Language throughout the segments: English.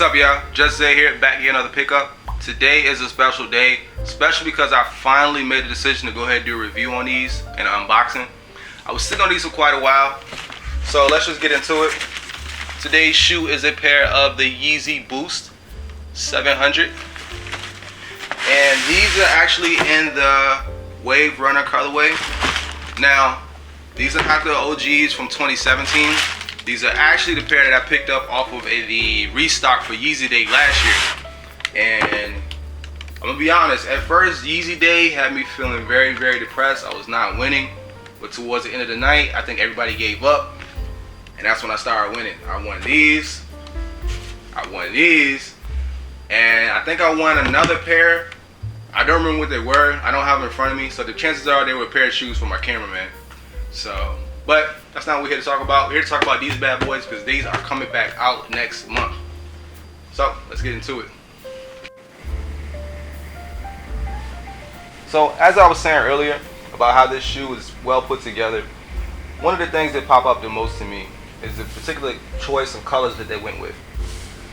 What's up, y'all? JustZay here, back here another pickup. Today is a special day, especially because I finally made the decision to go ahead and do a review on these and an unboxing. I was sitting on these for quite a while, so let's just get into it. Today's shoe is a pair of the Yeezy Boost 700, and these are actually in the Wave Runner colorway. Now, these are not the OGs from 2017. These are actually the pair that I picked up off of the restock for Yeezy Day last year. And I'm gonna be honest, at first Yeezy Day had me feeling very, very depressed. I was not winning, but towards the end of the night, I think everybody gave up, and that's when I started winning. I won these, and I think I won another pair. I don't remember what they were. I don't have them in front of me, so the chances are they were a pair of shoes for my cameraman. So, but that's not what we're here to talk about. We're here to talk about these bad boys because these are coming back out next month. So let's get into it. So as I was saying earlier about how this shoe is well put together, one of the things that pop up the most to me is the particular choice of colors that they went with.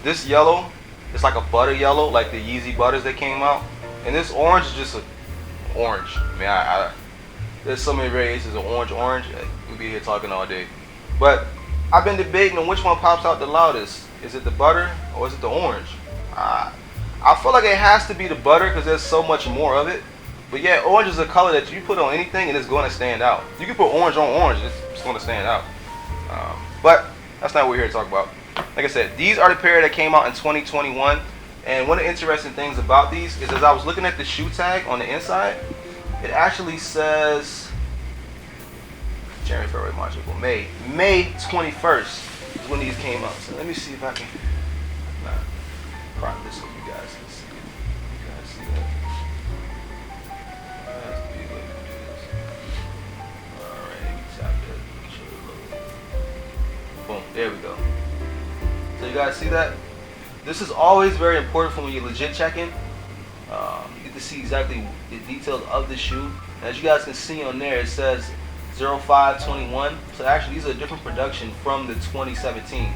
This yellow, it's like a butter yellow, like the Yeezy butters that came out. And this orange is just an orange. I mean, there's so many variations of orange. We'll be here talking all day. But I've been debating on which one pops out the loudest. Is it the butter or is it the orange? I feel like it has to be the butter because there's so much more of it. But yeah, orange is a color that you put on anything and it's going to stand out. You can put orange on orange, it's going to stand out. But that's not what we're here to talk about. Like I said, these are the pair that came out in 2021. And one of the interesting things about these is as I was looking at the shoe tag on the inside, it actually says January, February, March, April, May 21st is when these came out. So let me see if I can crop this so you guys can see it. You guys see that? Has to be able to do this. Alright, let me tap that. Make sure it loads. Boom, there we go. So you guys see that? This is always very important for when you're legit checking. You get to see exactly the details of the shoe. As you guys can see on there, it says 0521. So actually, these are a different production from the 2017.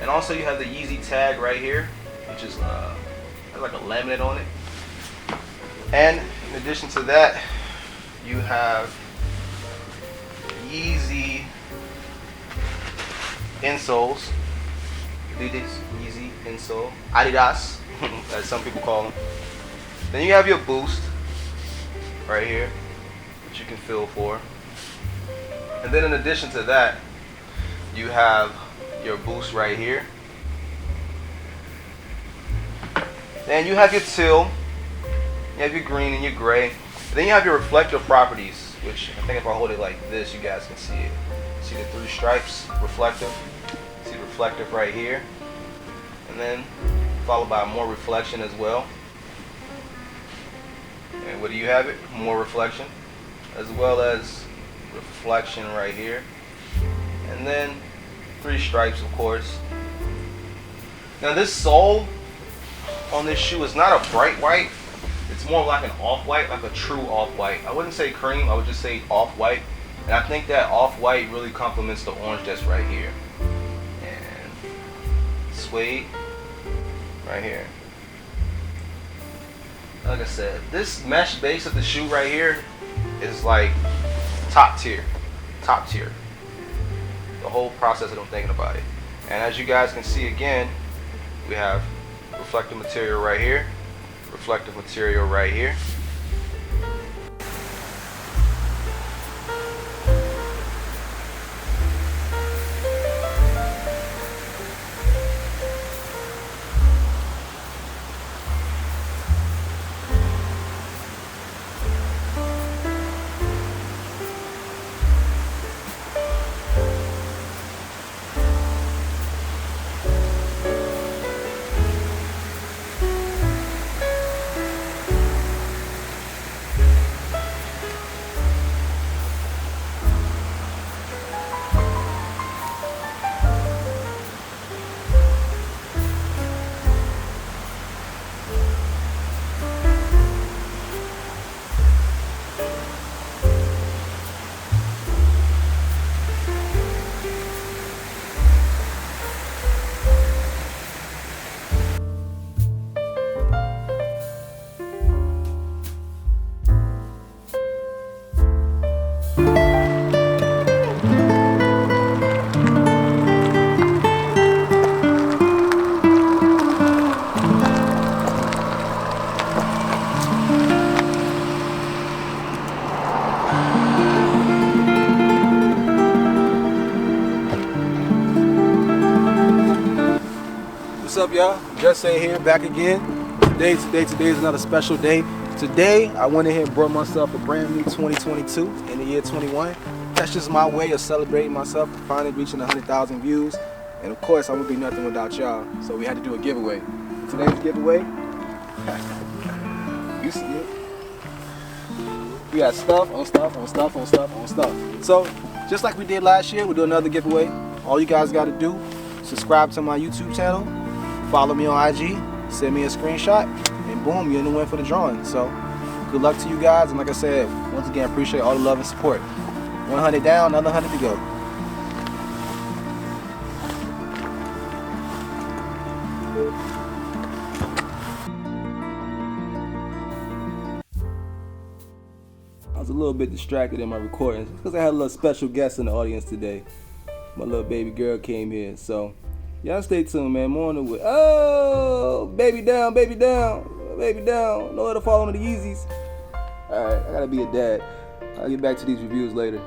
And also, you have the Yeezy tag right here, which is has like a laminate on it. And in addition to that, you have Yeezy insoles. Yeezy insole, ADIDAS, as some people call them. Then you have your boost right here, which you can feel for. And then in addition to that, you have your boost right here. Then you have your teal, you have your green and your gray. And then you have your reflective properties, which I think if I hold it like this, you guys can see it. See the 3 stripes, reflective. See reflective right here, and then followed by more reflection as well. And what do you have it? More reflection, as well as reflection right here, and then 3 stripes, of course. Now this sole on this shoe is not a bright white. It's more like an off-white, like a true off-white. I wouldn't say cream, I would just say off-white. And I think that off-white really complements the orange that's right here. Suede right here. Like I said, this mesh base of the shoe right here is like top tier. The whole process of them thinking about it. And as you guys can see again, we have reflective material right here, reflective material right here. JustZay here, back again. Today is another special day. Today, I went ahead and brought myself a brand new 2022 in the year 21. That's just my way of celebrating myself, finally reaching 100,000 views. And of course, I would be nothing without y'all. So we had to do a giveaway. Today's giveaway, you see it. We got stuff on stuff on stuff on stuff on stuff. So, just like we did last year, we'll do another giveaway. All you guys got to do, subscribe to my YouTube channel, follow me on IG, send me a screenshot, and boom, you're in the win for the drawing. So, good luck to you guys, and like I said, once again, appreciate all the love and support. 100 down, another 100 to go. I was a little bit distracted in my recordings because I had a little special guest in the audience today. My little baby girl came here, so y'all stay tuned, man. More on the way. Oh, baby down, baby down, baby down. Know how to follow on the Yeezys. All right, I gotta be a dad. I'll get back to these reviews later.